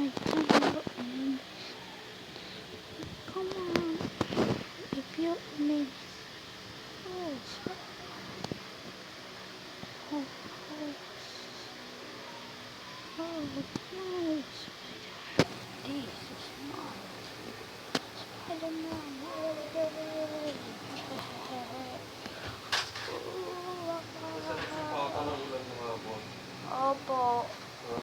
my channel and come on if you need oh, oh, no, Spider. This is not Spider-Man.